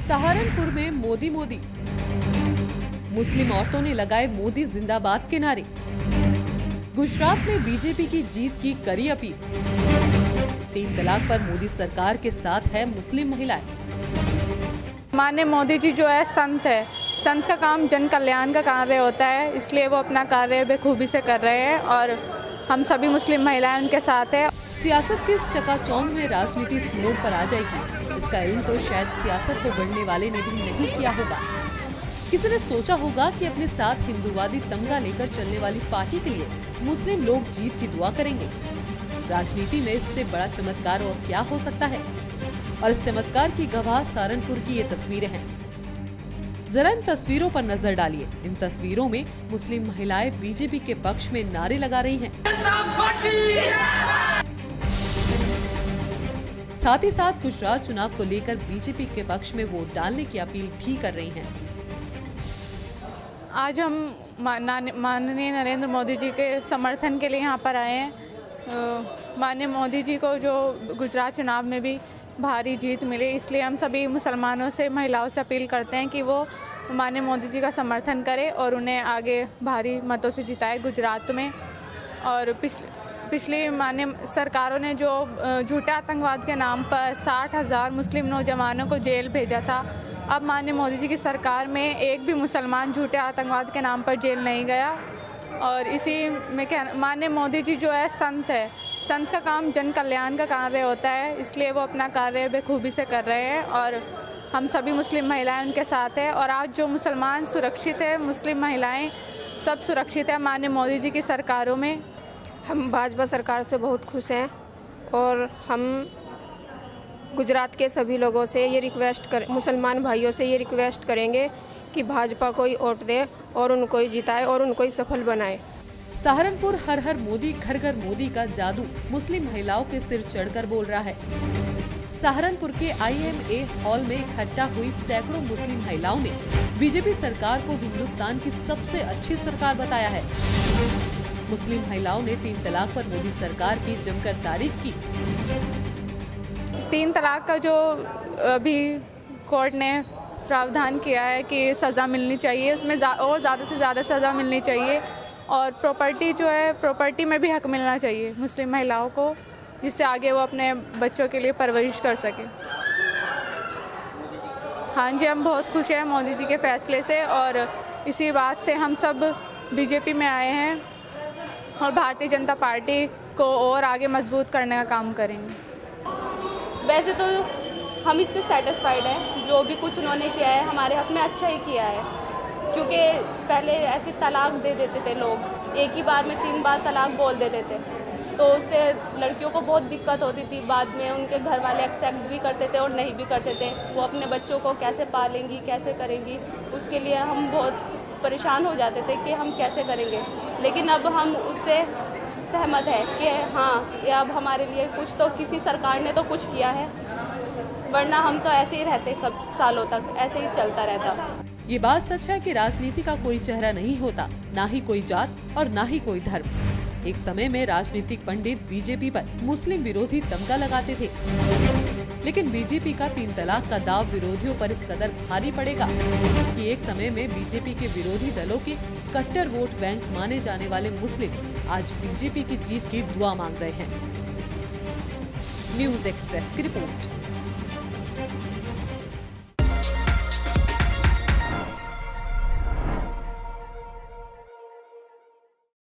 सहारनपुर में मोदी मोदी, मुस्लिम औरतों ने लगाए मोदी जिंदाबाद के नारे। गुजरात में बीजेपी की जीत की करी अपील। 3 तलाक पर मोदी सरकार के साथ है मुस्लिम महिलाएं। माननीय मोदी जी जो है संत है, संत का काम जन कल्याण का कार्य होता है, इसलिए वो अपना कार्य बेखूबी से कर रहे हैं और हम सभी मुस्लिम महिलाएं उनके साथ हैं। सियासत के इस चकाचौंध में राजनीति इस मोड़ पर आ जाएगी, इसका इल्म तो शायद सियासत को गढ़ने वाले ने भी नहीं किया होगा। किसी ने सोचा होगा कि अपने साथ हिंदूवादी तमगा लेकर चलने वाली पार्टी के लिए मुस्लिम लोग जीत की दुआ करेंगे। राजनीति में इससे बड़ा चमत्कार और क्या हो सकता है? और इस चमत्कार की गवाह सहारनपुर की ये तस्वीरें हैं। जरा इन तस्वीरों पर नजर डालिए। इन तस्वीरों में मुस्लिम महिलाएं बीजेपी के पक्ष में नारे लगा रही हैं। साथ ही साथ गुजरात चुनाव को लेकर बीजेपी के पक्ष में वोट डालने की अपील भी कर रही हैं। आज हम माननीय नरेंद्र मोदी जी के समर्थन के लिए यहाँ पर आए हैं। माननीय मोदी जी को जो गुजरात चुनाव में भी भारी जीत मिली, इसलिए हम सभी मुसलमानों से, महिलाओं से अपील करते हैं कि वो माननीय मोदी जी का समर्थन करें और उन्हें आगे भारी मतों से जिताए गुजरात में। और पिछली माननीय सरकारों ने जो झूठे आतंकवाद के नाम पर 60,000 मुस्लिम नौजवानों को जेल भेजा था, अब माननीय मोदी जी की सरकार में एक भी मुसलमान झूठे आतंकवाद के नाम पर जेल नहीं गया। और इसी में माननीय मोदी जी जो है संत है, संत का काम जन कल्याण का कार्य होता है, इसलिए वो अपना कार्य बेखूबी से कर रहे हैं और हम सभी मुस्लिम महिलाएं उनके साथ हैं। और आज जो मुसलमान सुरक्षित है, मुस्लिम महिलाएं सब सुरक्षित है माननीय मोदी जी की सरकारों में। हम भाजपा सरकार से बहुत खुश हैं और हम गुजरात के सभी लोगों से ये मुसलमान भाइयों से ये रिक्वेस्ट करेंगे कि भाजपा को ही वोट दे और उनको ही जिताए और उनको ही सफल बनाए। सहारनपुर हर हर मोदी घर घर मोदी का जादू मुस्लिम महिलाओं के सिर चढ़कर बोल रहा है। सहारनपुर के IMA हॉल में इकट्ठा हुई सैकड़ों मुस्लिम महिलाओं ने बीजेपी सरकार को हिंदुस्तान की सबसे अच्छी सरकार बताया है। मुस्लिम महिलाओं ने 3 तलाक पर मोदी सरकार की जमकर तारीफ की। 3 तलाक का जो अभी कोर्ट ने प्रावधान किया है कि सज़ा मिलनी चाहिए, उसमें और ज़्यादा से ज़्यादा सज़ा मिलनी चाहिए और प्रॉपर्टी जो है, प्रॉपर्टी में भी हक मिलना चाहिए मुस्लिम महिलाओं को, जिससे आगे वो अपने बच्चों के लिए परवरिश कर सके। हाँ जी, हम बहुत खुश हैं मोदी जी के फैसले से और इसी बात से हम सब बीजेपी में आए हैं और भारतीय जनता पार्टी को और आगे मजबूत करने का काम करेंगे। वैसे तो हम इससे सेटिस्फाइड हैं, जो भी कुछ उन्होंने किया है हमारे हक में अच्छा ही किया है, क्योंकि पहले ऐसे तलाक दे देते थे लोग, एक ही बार में 3 बार तलाक बोल देते थे, तो उससे लड़कियों को बहुत दिक्कत होती थी। बाद में उनके घर वाले एक्सेप्ट भी करते थे और नहीं भी करते थे। वो अपने बच्चों को कैसे पालेंगी, कैसे करेंगी, उसके लिए हम बहुत परेशान हो जाते थे कि हम कैसे करेंगे। लेकिन अब हम उससे सहमत है कि हाँ, ये अब हमारे लिए कुछ तो, किसी सरकार ने तो कुछ किया है, वरना हम तो ऐसे ही रहते कब सालों तक, ऐसे ही चलता रहता। ये बात सच है कि राजनीति का कोई चेहरा नहीं होता, ना ही कोई जात और ना ही कोई धर्म। एक समय में राजनीतिक पंडित बीजेपी पर मुस्लिम विरोधी तमगा लगाते थे, लेकिन बीजेपी का 3 तलाक का दाव विरोधियों पर इस कदर भारी पड़ेगा कि एक समय में बीजेपी के विरोधी दलों के कट्टर वोट बैंक माने जाने वाले मुस्लिम आज बीजेपी की जीत की दुआ मांग रहे हैं। न्यूज़ एक्सप्रेस की रिपोर्ट।